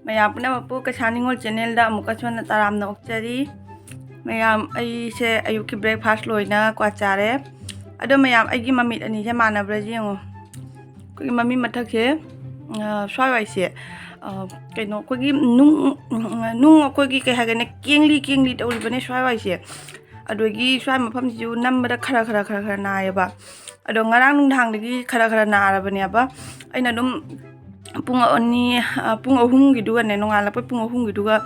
ꯃꯌꯥꯝ ꯄꯨꯝꯅꯃꯛꯄꯨ ꯀꯩꯁꯥ ꯅꯤꯡꯉꯣꯜ ꯆꯦꯅꯦꯜꯗ ꯑꯃꯨꯛꯀꯁꯨ ꯍꯟꯅ ꯇꯔꯥꯝꯅ ꯑꯣꯛꯆꯔꯤ ꯃꯌꯥꯝ ꯑꯩꯁꯦ ꯑꯌꯨꯛꯀꯤ ꯕ꯭ꯔꯦꯛꯐꯥꯁꯠ ꯂꯣꯏꯅ ꯀ꯭ꯋꯥ ꯆꯥꯔꯦ ꯑꯗꯣ ꯃꯌꯥꯝ ꯑꯩꯒꯤ ꯃꯃꯤꯠ ꯑꯅꯤꯁꯦ ꯃꯥꯟꯅꯕ꯭ꯔꯥ ꯌꯦꯡꯉꯣ ꯑꯩꯈꯣꯏꯒꯤ ꯃꯃꯤꯠ ꯃꯊꯛꯁꯦ ꯁ꯭ꯋꯥꯏꯋꯥꯏꯁꯦ ꯀꯩꯅꯣ ꯑꯩꯈꯣꯏꯒꯤ ꯅꯨꯡ ꯑꯩꯈꯣꯏꯒꯤ ꯀꯩ ꯍꯥꯏꯒꯅꯤ ꯀꯦꯡꯂꯤ ꯇꯧꯔꯤꯕꯅꯦ ꯁ꯭ꯋꯥꯏꯋꯥꯏꯁꯦ ꯑꯗꯒꯤ ꯁ꯭ꯋꯥꯏ ꯃꯐꯝꯁꯤꯁꯨ ꯅꯝꯕꯗ ꯈꯔ ꯅꯥꯏꯌꯦꯕ ꯑꯗꯣ ꯉꯔꯥꯡ ꯅꯨꯡꯗꯥꯡꯗꯒꯤ ꯈꯔ ꯅꯥꯔꯕꯅꯦꯕ ꯑꯩꯅ ꯑꯗꯨꯝ ꯄꯨꯡ 2 ꯄꯨꯡ 3 ꯅꯣꯡꯉꯥꯜꯂꯛꯄ ꯄꯨꯡ 3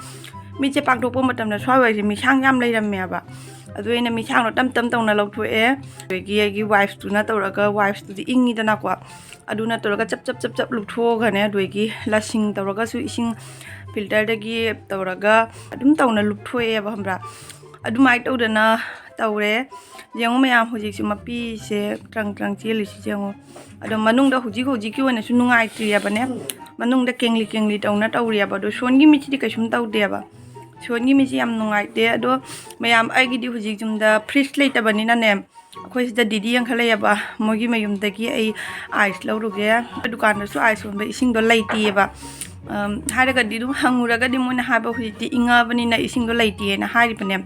ꯃꯤꯠꯁꯦ ꯄꯥꯡꯊꯣꯛꯄ ꯃꯇꯝꯗ ꯁ꯭ꯋꯥꯏꯋꯥꯏꯁꯦ ꯃꯤꯁꯥꯡ ꯌꯥꯝ ꯂꯩꯔꯝꯃꯦꯕ ꯑꯗꯨ ꯑꯩꯅ ꯃꯤꯁꯥꯡꯗꯣ ꯇꯝ ꯇꯧꯅ ꯂꯧꯊꯣꯛꯑꯦ ꯑꯗꯒꯤ ꯑꯩꯒꯤ ꯋꯥꯏꯐꯇꯨꯅ ꯇꯧꯔꯒ ꯋꯥꯏꯐꯇꯨꯗꯤ ꯏꯪꯉꯤꯗꯅꯀꯣ ꯑꯗꯨꯅ ꯇꯧꯔꯒ ꯆꯞ ꯂꯨꯞꯊꯣꯛꯑꯒꯅꯦ ꯑꯗꯒꯤ ꯂꯁꯤꯡ ꯇꯧꯔꯒꯁꯨ ꯏꯁꯤꯡ ꯐꯤꯜꯇꯔꯗꯒꯤ ꯇꯧꯔꯒ ꯑꯗꯨꯝ ꯇꯧꯅ ꯂꯨꯞꯊꯣꯛꯑꯦꯕ ꯈꯪꯕ꯭ꯔꯥ ꯑꯗꯨꯃꯥꯏꯅ ꯇꯧꯗꯅ ꯇꯧꯔꯦ ꯌꯦꯡꯉꯣ ꯃꯌꯥꯝ ꯍꯧꯖꯤꯛꯁꯨ ꯃꯄꯤꯁꯦ ꯇ꯭ꯔꯪ ꯆꯦꯜꯂꯤꯁꯤ ꯌꯦꯡꯉꯣ ꯑꯗꯣ ꯃꯅꯨꯡꯗ ꯍꯧꯖꯤꯛꯀꯤ ꯑꯣꯏꯅꯁꯨ ꯅꯨꯡꯉꯥꯏꯇ꯭ꯔꯤꯌꯦꯕꯅꯦ ꯃꯅꯨꯡꯗ ꯀꯦꯡꯂꯤ ꯇꯧꯅ ꯇꯧꯔꯤꯌꯦꯕ ꯑꯗꯣ ꯁꯣꯟꯒꯤ ꯃꯤꯠꯁꯤꯗꯤ ꯀꯩꯁꯨꯝ ꯇꯧꯗꯦꯕ ꯁꯣꯟꯒꯤ ꯃꯤꯠꯁꯤ ꯌꯥꯝ ꯅꯨꯡꯉꯥꯏꯇꯦ ꯑꯗꯣ ꯃꯌꯥꯝ ꯑꯩꯒꯤꯗꯤ ꯍꯧꯖꯤꯛ ꯌꯨꯝꯗ ꯐ꯭ꯔꯤꯖ ꯂꯩꯇꯕꯅꯤꯅꯅꯦ ꯑꯩꯈꯣꯏ ꯁꯤꯗ ꯗꯤꯗꯤ ꯌꯥꯡꯈꯠꯂꯛꯑꯦꯕ ꯃꯣꯏꯒꯤ ꯃꯌꯨꯝꯗꯒꯤ ꯑꯩ ꯑꯥꯏꯁ ꯂꯧꯔꯨꯒꯦ ꯗꯨꯀꯥꯟꯗꯁꯨ ꯑꯥꯏꯁ ꯌꯣꯟꯕ ꯏꯁꯤꯡꯗꯣ ꯂꯩꯇꯦꯕ ꯍꯥꯏꯔꯒꯗꯤ ꯑꯗꯨꯝ ꯍꯪꯉꯨꯔꯒꯗꯤ ꯃꯣꯏꯅ ꯍꯥꯏꯕ ꯍꯧꯖꯤꯛꯇꯤ ꯏꯪꯉꯕꯅꯤꯅ ꯏꯁꯤꯡꯗꯣ ꯂꯩꯇꯦꯅ ꯍꯥꯏꯔꯤꯕꯅꯦ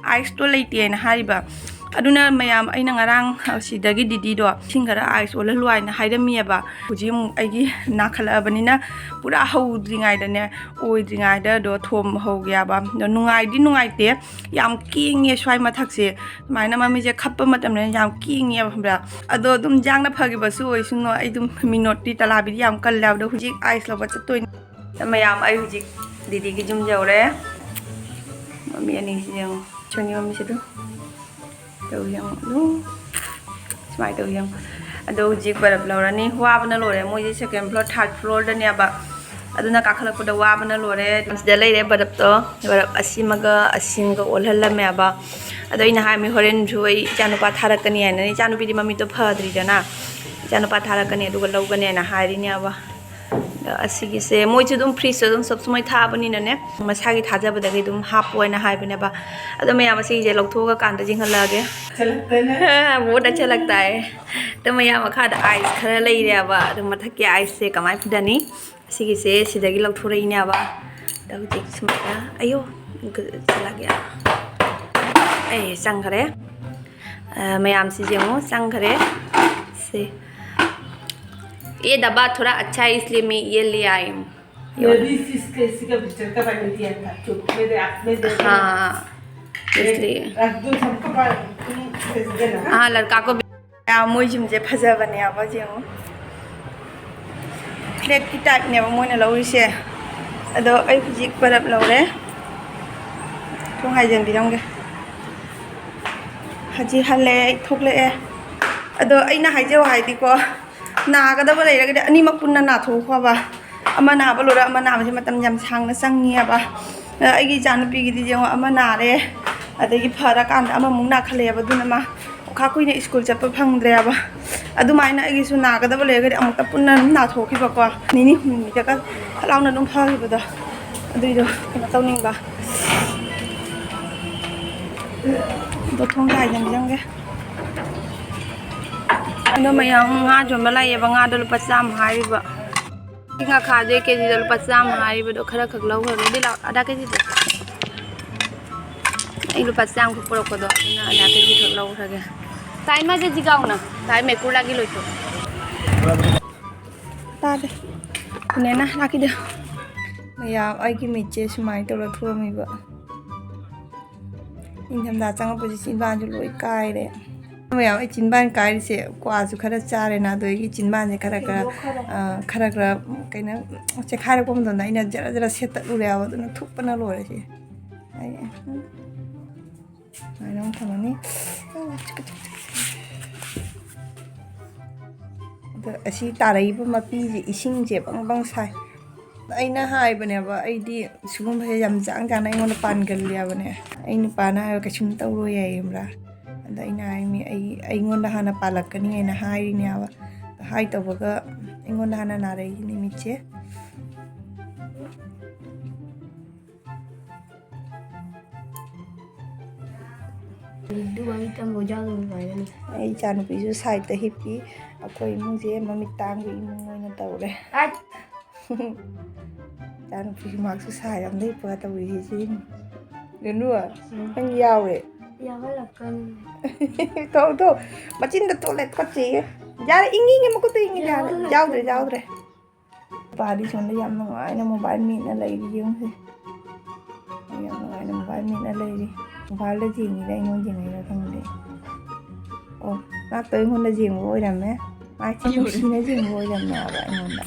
ꯑꯥꯏꯁꯇꯣ ꯂꯩꯇꯦꯅ ꯍꯥꯏꯔꯤꯕ ꯑꯗꯨꯅ ꯃꯌꯥꯝ ꯑꯩꯅ ꯉꯔꯥꯡ ꯁꯤꯗꯒꯤ ꯗꯤꯗꯤꯗꯣ ꯏꯁꯤꯡ ꯈꯔ ꯑꯥꯏꯁ ꯑꯣꯜꯍꯜꯂꯨ ꯍꯥꯏꯅ ꯍꯥꯏꯔꯝꯃꯤꯑꯕ ꯍꯧꯖꯤꯛ ꯑꯃꯨꯛ ꯑꯩꯒꯤ ꯅꯥꯈꯠꯂꯛꯑꯕꯅꯤꯅ ꯄꯨꯔꯥ ꯍꯧꯗ꯭ꯔꯤꯉꯩꯗꯅꯦ ꯑꯣꯏꯗ꯭ꯔꯤꯉꯩꯗ ꯑꯗꯣ ꯊꯣꯝ ꯍꯧꯒꯦꯕ ꯑꯗꯣ ꯅꯨꯡꯉꯥꯏꯇꯦ ꯌꯥꯝ ꯀꯦꯡꯉꯦ ꯁ꯭ꯋꯥꯏ ꯃꯊꯛꯁꯦ ꯁꯨꯃꯥꯏꯅ ꯃꯃꯤꯁꯦ ꯈꯞꯄ ꯃꯇꯝꯗ ꯌꯥꯝ ꯀꯦꯡꯉꯦꯕ ꯈꯪꯕ꯭ꯔꯥ ꯑꯗꯣ ꯑꯗꯨꯝ ꯌꯥꯡꯅ ꯐꯈꯤꯕꯁꯨ ꯑꯣꯏꯁꯅꯨ ꯑꯩ ꯑꯗꯨꯝ ꯃꯤꯅꯣꯠꯇꯤ ꯇꯂꯥꯕꯤꯗꯤ ꯌꯥꯝ ꯀꯜꯂꯦ ꯑꯗꯣ ꯍꯧꯖꯤꯛ ꯑꯥꯏꯁ ꯂꯧꯕ ꯆꯠꯇꯣꯏꯅꯤ ꯃꯌꯥꯝ ꯑꯩ ꯍꯧꯖꯤꯛ ꯗꯤꯗꯤꯒꯤ ꯌꯨꯝ ꯌꯧꯔꯦ ꯃꯃꯤ ꯑꯅꯤꯁꯤ ꯌꯦꯡꯉꯣ ꯁꯣꯟꯒꯤ ꯃꯃꯤꯁꯤ ꯑꯗꯨꯝ ꯇꯧ ꯌꯦꯡꯉꯣ ꯑꯗꯨꯝ ꯁꯨꯃꯥꯏꯅ ꯇꯧ ꯌꯦꯡꯉꯣ ꯑꯗꯣ ꯍꯧꯖꯤꯛ ꯕꯔꯞ ꯂꯧꯔꯅꯤ ꯋꯥꯕꯅ ꯂꯣꯏꯔꯦ ꯃꯣꯏꯁꯦ 2nd ꯐ꯭ꯂꯣꯔ 3rd ꯐ꯭ꯂꯣꯔꯗꯅꯦꯕ ꯑꯗꯨꯅ ꯀꯥꯈꯠꯂꯛꯄꯗ ꯋꯥꯕꯅ ꯂꯣꯏꯔꯦ ꯁꯤꯗ ꯂꯩꯔꯦ ꯕꯔꯞꯇꯣ ꯕꯔꯞ ꯑꯁꯤꯃꯒ ꯑꯁꯤꯡꯒ ꯑꯣꯜꯍꯜꯂꯝꯃꯦꯕ ꯑꯗꯣ ꯑꯩꯅ ꯍꯥꯏꯔꯝꯃꯤ ꯍꯣꯔꯦꯟꯁꯨ ꯑꯩ ꯏꯆꯥꯅꯨꯄꯥ ꯊꯥꯔꯛꯀꯅꯤ ꯍꯥꯏꯅ ꯏꯆꯥꯅꯨꯄꯤꯗꯤ ꯃꯃꯤꯠꯇꯣ ꯐꯗ꯭ꯔꯤꯗꯅ ꯏꯆꯥꯅꯨꯄꯥ ꯊꯥꯔꯛꯀꯅꯤ ꯑꯗꯨꯒ ꯂꯧꯒꯅꯦꯅ ꯍꯥꯏꯔꯤꯅꯦꯕ ꯑꯁꯤꯒꯤꯁꯦ ꯃꯣꯏꯁꯨ ꯑꯗꯨꯝ ꯐ꯭ꯔꯤꯖꯇ ꯑꯗꯨꯝ ꯁꯨꯃꯥꯏꯅ ꯊꯥꯕꯅꯤꯅꯅꯦ ꯃꯁꯥꯒꯤ ꯊꯥꯖꯕꯗꯒꯤ ꯑꯗꯨꯝ ꯍꯥꯞꯄꯣ ꯍꯥꯏꯅ ꯍꯥꯏꯕꯅꯦꯕ ꯑꯗꯣ ꯃꯌꯥꯝ ꯑꯁꯤꯒꯤꯁꯦ ꯂꯧꯊꯣꯛꯑꯒ ꯀꯥꯟꯗ ꯌꯦꯡꯍꯜꯂꯛꯑꯒꯦ बहुत अच्छा लगता है तो मैं मखाद आइस खरा लेरेबा अदु मथक्की आइस से कमाय फुदनी सिगिसे सिदगी लौथोरैनेबा दा हुजिक सुमाया अयो चला गया ए संगरे मयाम से जेमो संगरे से ये डब्बा थोड़ा अच्छा है इसलिए मैं ये ले आई हूँ हाँ इसलिए हाँ लड़का को मोइजिमसे फजबने जेमो प्लेट की टाइप ने मोइना लौरिसे अदो आई हुजिक बरफ लौरे थों हाइजेंबिरंगे हजी हले थोकले अदो अइना हाइजेव हाइदिको नागदबा लेरगदि अनिमक पुन्ना नाथोखबा अमा नाबा लोरा अमा नाबजे मतम याम सांगना संगियाबा अइगी जानुपीगिदि जेमो अमा नारे अदगी फरा कान अमा मुंग नाखलेबा दुनमा खा कुइने स्कूल चप्पा फंगद्रेबा अदुमाइना अइगिसु नागदबा लेरगदि अमुक्ता पुन्ना नाथोखिबको निनी हुमिदका लाउना दुम फागिबदा अदुइदो कना तौनिंगबा दो थों हाइजेंबिरंगे अदो मयाम nga jomba laiyeba nga do lupa cham hariba inga khaje keji do lupa cham hariba do khara khak lau kharo de la ada keji do ai lupa cham ko porok ko do na ada keji khak lau khage tai ma je jigaw na tai me kur lagi loito ta de ne na laki de maya ai ki meche sumai to la thuami ba injam da chang position ban ju loi kai re मया चिनबान कायसे क्वासु खरा चारे ना दोगी चिनबान जे खरा कइना चेखारे पम दना इना जरा सेत उरे आव दना थुपना लोरे से आइ आइना थमनी असी तारैब मपी जे इसिंग जे बंग साइ अइना हाइबनेबा अइदी सुगुम भे याम जांग जाना इमोन पानगलियाबने अइनु पाना कछुम तौरो याइमरा अइंगोंदा हाना पालकनी हैना हाइरिनेबा हाइ तबगा अइंगोंदा हाना नारैनि मिचे दुबाई तम हो जागो भाइने आई चानुपीजु साइड त hippie अखोइ इमुंजे ममित Thang इमुंग ओइना तौरे Jangan pergi maksud saya ambil apa tahu izin. Dua, yang yawe. Yawe lakukan. Tuh, macam itu toilet kecil. Jangan ingin aku tuh ingin jauh deh. Padi sana yang mengai nama mobile mina lagi yang sih. Yang mengai nama mobile mina lagi. Mobile jing ini yang jing ini thằng đấy. Oh, nak tới hôn là jing vui lắm đấy. Ai chỉ một xin là jing vui lắm nào vậy hôn đó.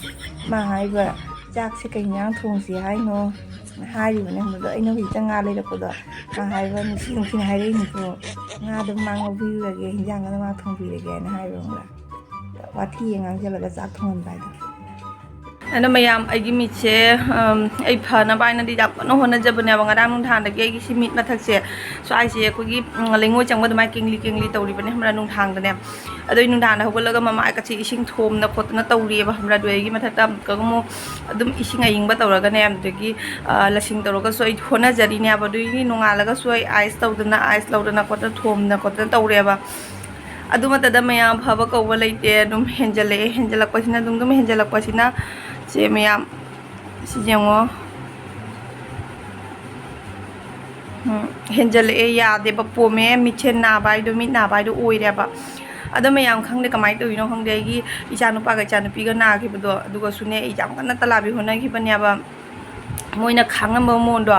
Mà hai vợ chắc sẽ cảnh nhang thùng gì hay nó. Hai điều này mà đợi nó bị tăng nga lên được của đó. Mà hai vợ xin khi hai đấy thì cô nga được mang vào view là cái hình dạng nó mang thùng vì cái này hai vợ là. Và thi ngang cho là cái giác thùng bài đó. Anh mayam ai ghi che ai phá na bai na đi đạp nó hôn na jab na bang adam nung thang đặc cái si mit na thak che so ai che ko gi lengoi chang ba mai kingli tàu đi bên hamra nung thang da ne adoi nung thang da hobal ga mama ka chi ising thom na khot na tàu đi ba hamra doi gi ma thak tam ka mo adum ising ai ing ba tàu ga ne am de gi lasing tàu ga so ai hona jari ne ba doi gi nunga la ga so ai ice tàu da na ice tàu da na khot na thom na khot na tàu re ba aduma ta da mayam phaba ko ba leite dum henjala ko sina dum henjala ko sina che mayam si jengo henjale ya de ba po me mi chen na bai do mi na bai do oi re ba ada mayam khang de kamai to ino khang de gi icha nu pa ga cha nu pi ga na ki bodo aduga sune i jam kan tala bi hona ki banya ba moina khang am mon do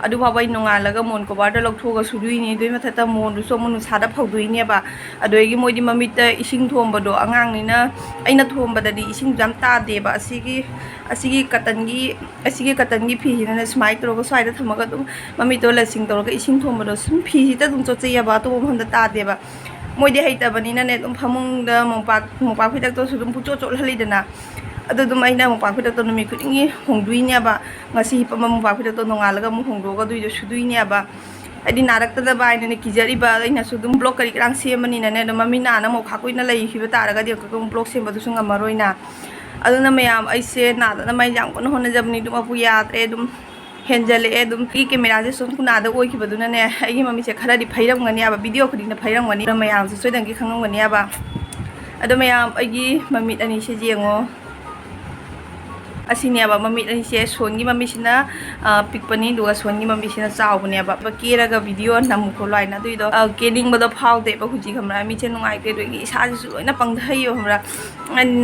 adu ba bai nunga la ga mon ko ba da lok tho ga su dui ni doi ma thata mon du so mon sa da phau dui ne ba adoi gi moi di mami ta ising thom ba do angang ni na aina thom ba da di ising jam ta de ba asigi katan gi phi na smai to ga sai da thama ga dum mami to la sing to ga ising thom ba do sum phi ta dum cho che ya ba to mon da ta de ba moi di hai ta ba ni na ne dum phamung da mong pa phi tak to su dum pu cho la li da na adu dum ai na mong pa phi tak to no mi ku ngi hong dui nya ba ngasi pa mong pa phi tak to no nga la ga mong hong do ga dui do su dui nya ba adi narak ta da ba ai ne ki jari ba ai na su dum block kari rang se mani na ne do mami na na mo kha ku na lai hi ba ta ra ga de ko block se ba du su nga maroi na adu na mayam ai se na da mai jang ko no hon jab ni dum apu ya tre dum henjale dum ki camera je sun ku na da oi ki ba du na ne ai gi mami se khara di phairam ngani ba video khudi na phairam ngani mayam se soidang ki khangam ngani ba adu mayam ai gi mami ani se jengo asini aba mami ani se son gi mami sina pikpani duga son gi mami sina chaw bani aba ba kera ga video nam ko lai na duido kening ba do phau de ba huji khamra mi che nungai te doi isa ji su loina pang thai yo hamra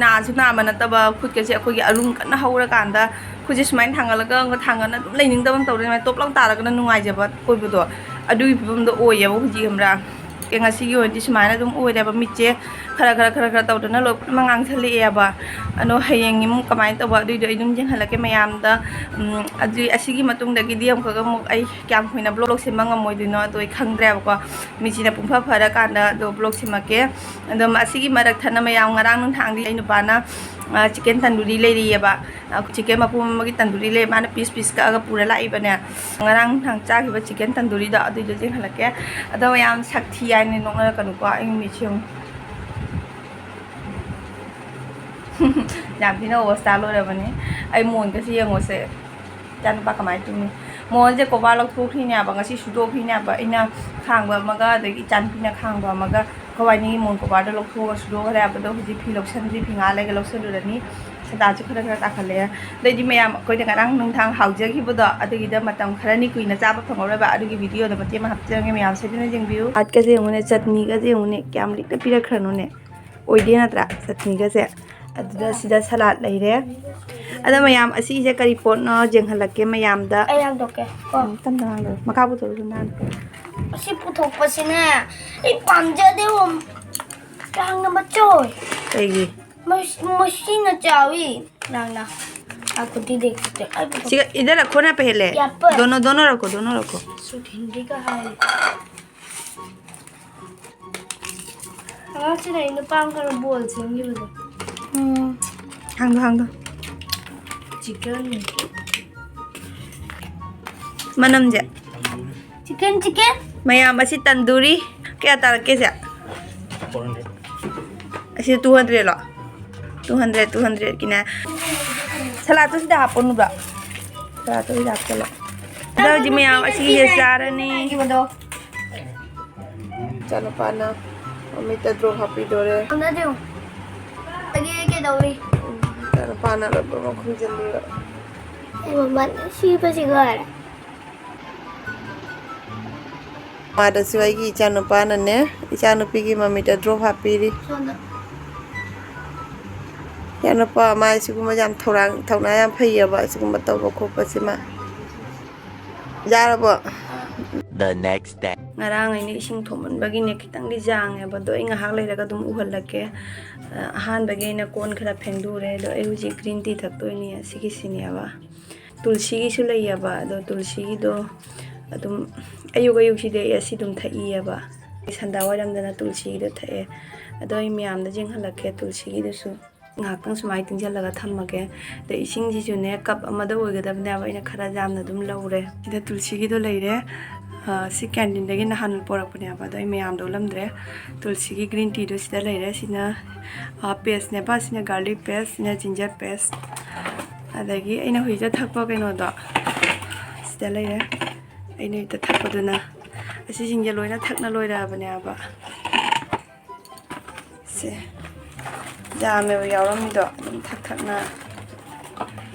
na su na ma na ta ba khut ke se ko gi arung kan haura kan da khuji smain thangala ga thangana dum leining da bam tawre mai top lang ta ra ga nungai je ba koi bu do adui bim do oi ya ba huji khamra ke ngasi gi odi smaina dum oi da ba mi che khara taw na lo mangang thali ya ba ano hayeng im kamai to ba dui doi dum jeng hala ke mayam da adui asigi matung da gi diam ko ga mo ai kyam hoina blog se manga moi du no doi khang dra ko mi china pumpa phara kan da do blog se make andom asigi marak thana mayam ngarang nung thang di ai nu pa na chicken tandoori le ri ba chicken ma pum ma gi tandoori le mana piece ka ga pura lai ba ne ngarang thang cha gi ba chicken tandoori da adui do jeng hala ke ado mayam sakthi ai ne nong na kanu ko ai mi chung làm thế nào style luôn rồi vậy ai muốn cái gì ngồi sẽ chăn ba cái máy tụi mình muốnจะก็ว่าเราทุกที่เนี่ยบางทีสุดโต่งที่เนี่ยแบบไอ้เนี่ยข้างแบบมันก็เด็กจันที่เนี่ยข้างแบบมันก็เขาวันนี้muốnก็ว่าเราทุกสุดโต่งก็ได้แบบเราที่พี่เราเช่นที่พี่งานอะไรก็เราเช่นเรื่องนี้ฉันตาจะเขาตาเขาเลยเลยที่ไม่ยามก็จะกระดังนึ่งทางเห่าเจอที่บุตรอันนี้เดี๋ยวมาทำครั้งนี้คุยนะจ้าแบบของเราแบบอันนี้วิดีโอเดี๋ยวมาเตรียมมาหับเจอไม่ยามเสร็จแล้วยังวิวอัดก็จะอย่างนี้จัดนี้ก็จะอย่างนี้แกมลิกแต่พี่ละครั้งนู้นเนี่ยโอ้ยดีนะตราจัดนี้ก็จะadda sida salad leire ada mayam asi je kari pot no jeng halakke mayam da ayam doke ko tan tan lo maka bu to nan asi puthok pasine ei pamja de om kang na ma choi ei gi machine na chawi na aku di dekhte ai chiga idhar rakho na pehle dono rakho so hindi ka hai हाँ चला इन पांग कर बोल सेंगे बता hang do chicken manam je chicken mayam asi tandoori kaya tar ke ja 400 asi 200 lo 200 kina salad tu sudah hapon ba salad tu sudah hapon lo daw ji mayam asi ye sara ni gimana chalo pana Omita draw happy dore. Ano dito? Lagi daw eh. Chalo pana lo ba kung jandi lo. Mama ꯁꯤꯕꯁꯤ ꯈꯔ ꯃꯥꯗꯁꯨ ꯑꯩꯒꯤ ꯏꯆꯥꯅꯨꯄꯥꯅꯅꯦ ꯏꯆꯥꯅꯨꯄꯤꯒꯤ ꯃꯃꯤꯠꯇ drop ꯍꯥꯞꯄꯤꯔꯤ ꯁꯣꯟꯗ ꯏꯆꯥꯅꯨꯄꯥ ꯑꯃ ꯁꯤꯒꯨꯝꯕ ꯌꯥꯝ ꯊꯧꯅꯥ ꯌꯥꯝ ꯐꯩꯌꯦꯕ ꯑꯁꯤꯒꯨꯝꯕ ꯇꯧꯕ ꯈꯣꯠꯄꯁꯤꯃ ꯌꯥꯔꯕꯣ The next day. ꯉꯔꯥꯡ ꯑꯩꯅ ꯏꯁꯤꯡ ꯊꯣꯛꯃꯟꯕꯒꯤꯅꯦ ꯈꯤꯇꯪꯗꯤ ꯖꯥꯡꯉꯦꯕ ꯑꯗꯣ ꯑꯩ ꯉꯥꯏꯍꯥꯛ ꯂꯩꯔꯒ ꯑꯗꯨꯝ ꯎꯍꯜꯂꯛꯀꯦ ꯑꯍꯥꯟꯕꯒꯤ ꯑꯩꯅ ꯀꯣꯟ ꯈꯔ ꯐꯦꯡꯗꯨꯔꯦ ꯑꯗꯣ ꯑꯩ ꯍꯧꯖꯤꯛ ꯒ꯭ꯔꯤꯟ ꯇꯤ ꯊꯛꯇꯣꯏꯅꯦ ꯑꯁꯤꯒꯤꯁꯤꯅꯦꯕ ꯇꯨꯜꯁꯤꯒꯤꯁꯨ ꯂꯩꯌꯦꯕ ꯑꯗꯣ ꯇꯨꯜꯁꯤꯒꯤꯗꯣ ꯑꯗꯨꯝ ꯑꯌꯨꯛꯁꯤꯗꯤ ꯑꯩ ꯑꯁꯤ ꯑꯗꯨꯝ ꯊꯛꯏꯌꯦꯕ ꯁꯟꯗꯥ ꯋꯥꯏꯔꯝꯗꯅ ꯇꯨꯜꯁꯤꯒꯤꯗꯣ ꯊꯛꯑꯦ ꯑꯗꯣ ꯑꯩ ꯃꯌꯥꯝꯗ ꯌꯦꯡꯍꯜꯂꯛꯀꯦ ꯇꯨꯜꯁꯤꯒꯤꯗꯨꯁꯨ ꯉꯥꯏꯍꯥꯛꯇꯪ ꯁꯨꯃꯥꯏꯅ ꯇꯤꯡꯁꯤꯜꯂꯒ ꯊꯝꯃꯒꯦ ꯑꯗꯩ ꯏꯁꯤꯡꯁꯤꯁꯨꯅꯦ ꯀꯞ ꯑꯃꯗ ꯑꯣꯏꯒꯗꯕꯅꯦꯕ ꯑꯩꯅ ꯈꯔ ꯌꯥꯝꯅ ꯑꯗꯨꯝ ꯂꯧꯔꯦ ꯁꯤꯗ ꯇꯨꯜꯁꯤꯒꯤꯗꯣ ꯂꯩꯔꯦ ꯁꯤ ꯀꯦꯟꯇꯤꯟꯗꯒꯤ ꯅꯍꯥꯟ ꯄꯣꯔꯛꯄꯅꯦꯕ ꯑꯗꯣ ꯑꯩ ꯃꯌꯥꯝꯗꯣ ꯎꯠꯂꯝꯗ꯭ꯔꯦ ꯇꯨꯜꯁꯤꯒꯤ ꯒ꯭ꯔꯤꯟ ꯇꯤꯗꯣ ꯁꯤꯗ ꯂꯩꯔꯦ ꯁꯤꯅ ꯄꯦꯁꯅꯦꯕ ꯁꯤꯅ ꯒꯥꯔꯂꯤꯛ ꯄꯦꯁ ꯁꯤꯅ ꯖꯤꯟꯖꯔ ꯄꯦꯁ ꯑꯗꯒꯤ ꯑꯩꯅ ꯍꯧꯖꯤꯛꯇ ꯊꯛꯄ ꯀꯩꯅꯣꯗꯣ ꯁꯤꯗ ꯂꯩꯔꯦ ꯑꯩꯅ ꯍꯧꯖꯤꯛꯇ ꯊꯛꯄꯗꯨꯅ ꯑꯁꯤꯁꯤꯡꯁꯦ ꯂꯣꯏꯅ ꯊꯛꯅ ꯂꯣꯏꯔꯛꯑꯕꯅꯦꯕ ꯁꯦ ꯌꯥꯝꯃꯦꯕ ꯌꯥꯎꯔꯝꯃꯤꯗꯣ ꯑꯗꯨꯝ ꯊꯛꯅ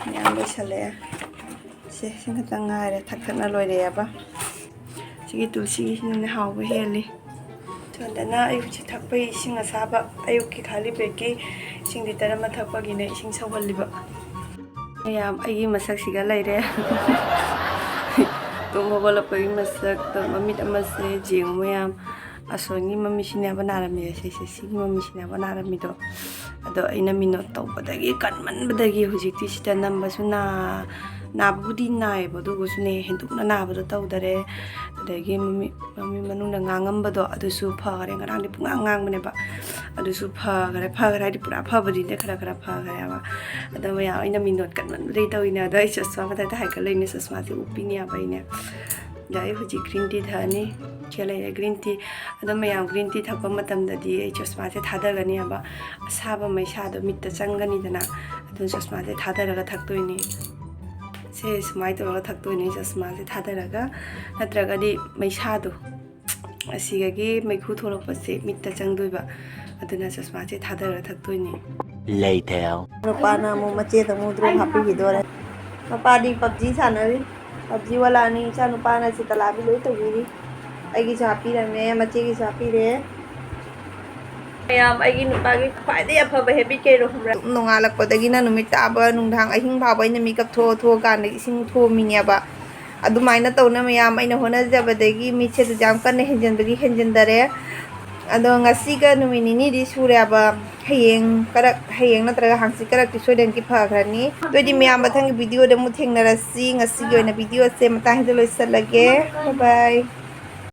ꯃꯌꯥꯝ ꯂꯣꯏꯁꯜꯂꯛꯑꯦ ꯁꯤ ꯈꯛꯇꯪ ꯉꯥꯏꯔꯦ ꯊꯛꯅ ꯂꯣꯏꯔꯛꯑꯦꯕ ꯁꯤꯒꯤ ꯇꯨꯜꯁꯤꯒꯤꯁꯤꯅꯅꯦ ꯍꯥꯎꯕ ꯍꯦꯜꯂꯤ ꯁꯣꯝꯗꯅ ꯑꯩ ꯍꯧꯖꯤꯛ ꯊꯛꯄꯒꯤ ꯏꯁꯤꯡ ꯑꯁꯥꯕ ꯑꯌꯨꯛꯀꯤ ꯈꯥꯂꯤ ꯄꯦꯠꯀꯤ ꯏꯁꯤꯡ ꯂꯤꯇꯔ ꯑꯃ ꯊꯛꯄꯒꯤꯅꯦ ꯏꯁꯤꯡ ꯁꯧꯍꯜꯂꯤꯕ ꯃꯌꯥꯝ ꯑꯩꯒꯤ ꯃꯁꯛꯁꯤꯒ ꯂꯩꯔꯦ ꯇꯨꯝ ꯍꯧꯒꯠꯂꯛꯄꯒꯤ ꯃꯁꯛꯇ ꯃꯃꯤꯠ ꯑꯃꯁꯦ ꯌꯦꯡꯉꯨ ꯃꯌꯥꯝ ꯑꯁꯣꯟꯒꯤ ꯃꯃꯤꯠꯁꯤꯅꯦꯕ ꯅꯥꯔꯝꯃꯤꯁꯦ ꯁꯤꯒꯤ ꯃꯃꯤꯠꯁꯤꯅꯦꯕ ꯅꯥꯔꯝꯃꯤꯗꯣ ꯑꯗꯣ ꯑꯩꯅ ꯃꯤꯅꯣꯠ ꯇꯧꯕꯗꯒꯤ ꯀꯟꯃꯟꯕꯗꯒꯤ ꯍꯧꯖꯤꯛꯇꯤ ꯁꯤꯗ ꯅꯝꯕꯁꯨ ꯅꯥꯕꯕꯨꯗꯤ ꯅꯥꯏꯌꯦꯕ ꯑꯗꯨꯒꯁꯨꯅꯦ ꯍꯦꯟꯗꯣꯛꯅ ꯅꯥꯕꯗꯣ ꯇꯧꯗꯔꯦ ꯑꯗꯒꯤ ꯃꯃꯤꯠ ꯃꯅꯨꯡꯗ ꯉꯥꯡꯉꯝꯕꯗꯣ ꯑꯗꯨꯁꯨ ꯐꯈꯔꯦ ꯉꯔꯥꯡꯗꯤ ꯄꯨꯡꯉꯥꯡ ꯉꯥꯡꯕꯅꯦꯕ ꯑꯗꯨꯁꯨ ꯐꯈꯔꯦ ꯍꯥꯏꯗꯤ ꯄꯨꯔꯥ ꯐꯕꯗꯤꯅꯦ ꯈꯔ ꯐꯈꯔꯦꯕ ꯑꯗꯣ ꯃꯌꯥꯝ ꯑꯩꯅ ꯃꯤꯅꯣꯠ ꯀꯟꯃꯟꯕꯗꯒꯤ ꯇꯧꯋꯤꯅꯦ ꯑꯗꯣ ꯑꯩ ꯆꯁꯃꯥ ꯃꯊꯛꯇ ꯍꯥꯏꯒꯠꯂꯛꯏꯅꯦ ꯆꯁꯃꯥꯁꯦ ꯎꯞꯄꯤꯅꯦꯕ ꯑꯩꯅꯦ ꯑꯗ ꯑꯩ ꯍꯧꯖꯤꯛ ꯒ꯭ꯔꯤꯟ ꯇꯤ ꯊꯛꯑꯅꯤ ꯂꯩꯔꯦ ꯒ꯭ꯔꯤꯟ ꯇꯤ ꯑꯗꯣ ꯃꯌꯥꯝ ꯒ꯭ꯔꯤꯟ ꯇꯤ ꯊꯛꯄ ꯃꯇꯝꯗꯗꯤ ꯑꯩ ꯆꯁꯃꯥꯁꯦ ꯊꯥꯗꯒꯅꯦꯕ ꯑꯁꯥꯕ ꯃꯩꯁꯥꯗꯣ ꯃꯤꯠꯇ ꯆꯪꯒꯅꯤꯗꯅ ꯑꯗꯨꯅ ꯆꯁꯃꯥꯁꯦ ꯊꯥꯗꯔꯒ ꯊꯛꯇꯣꯏꯅꯤ ꯁꯦ ꯁꯨꯃꯥꯏꯅ ꯇꯧꯔꯒ ꯊꯛꯇꯣꯏꯅꯤ ꯆꯁꯃꯥꯁꯦ ꯊꯥꯗꯔꯒ ꯅꯠꯇ꯭ꯔꯒꯗꯤ ꯃꯩꯁꯥꯗꯣ ꯑꯁꯤꯒꯤ ꯃꯩꯈꯨ ꯊꯣꯛꯂꯛꯄꯁꯦ ꯃꯤꯠꯇ ꯆꯪꯗꯣꯏꯕ ꯑꯗꯨꯅ ꯆꯁꯃꯥꯁꯦ ꯊꯥꯗꯔꯒ ꯊꯛꯇꯣꯏꯅꯤ Later. ꯅꯨꯄꯥꯅ ꯑꯃꯨꯛ ꯃꯆꯦꯗ ꯑꯃꯨꯛ ꯗ꯭ꯔꯣꯞ ꯍꯥꯞꯄꯤꯈꯤꯗꯣꯔꯦ ꯃꯄꯥꯗꯤ ꯄꯞꯖꯤ ꯁꯥꯟꯅꯔꯤ ꯄꯞꯖꯤ ꯋꯥꯂꯥꯅꯤ ꯏꯆꯥ ꯅꯨꯄꯥꯅ ꯆꯤꯇꯂꯥꯕꯤ ꯂꯣꯏ ꯇꯧꯕꯤꯔꯤ ꯑꯩꯒꯤꯁꯨ ꯍꯥꯞꯄꯤꯔꯝꯃꯦ ꯃꯆꯦꯒꯤꯁꯨ ꯍꯥꯞꯄꯤꯔꯦ ꯃꯌꯥꯝ ꯑꯩꯒꯤ ꯅꯨꯄꯥꯒꯤ ꯈ꯭ꯋꯥꯏꯗꯒꯤ ꯑꯐꯕ ꯍꯦꯕꯤꯠ ꯀꯩꯅꯣ ꯈꯪꯕ꯭ꯔꯥ ꯅꯣꯡꯉꯥꯜꯂꯛꯄꯗꯒꯤꯅ ꯅꯨꯃꯤꯠ ꯇꯥꯕ ꯅꯨꯡꯗꯥꯡ ꯑꯍꯤꯡ ꯐꯥꯎꯕ ꯑꯩꯅ ꯃꯤꯀꯞ ꯊꯣꯛꯑꯀꯥꯟꯗ ꯏꯁꯤꯡ ꯊꯣꯝꯃꯤꯅꯦꯕ ꯑꯗꯨꯃꯥꯏꯅ ꯇꯧꯅ ꯃꯌꯥꯝ ꯑꯩꯅ ꯍꯣꯠꯅꯖꯕꯗꯒꯤ ꯃꯤꯠꯁꯦ ꯑꯗꯨ ꯌꯥꯝ ꯀꯟꯅ ꯍꯦꯟꯖꯟꯗꯔꯦ ꯑꯗꯣ ꯉꯁꯤꯒ ꯅꯨꯃꯤꯠ ꯅꯤꯅꯤꯗꯤ ꯁꯨꯔꯦꯕ ꯍꯌꯦꯡ ꯅꯠꯇ꯭ꯔꯒ ꯍꯥꯡꯆꯤꯠ ꯀꯔꯛꯇꯤ ꯁꯣꯏꯗꯅꯀꯤ ꯐꯈ꯭ꯔꯅꯤ ꯑꯗꯨꯑꯣꯏꯗꯤ ꯃꯌꯥꯝ ꯃꯊꯪꯒꯤ ꯚꯤꯗꯤꯑꯣꯗ ꯑꯃꯨꯛ ꯊꯦꯡꯅꯔꯁꯤ ꯉꯁꯤꯒꯤ ꯑꯣꯏꯅ ꯚꯤꯗꯤꯑꯣꯁꯦ ꯃꯇꯥꯡꯁꯤꯗ ꯂꯣꯏꯁꯤꯜꯂꯒꯦ ꯕꯥꯏ ꯕꯥꯏ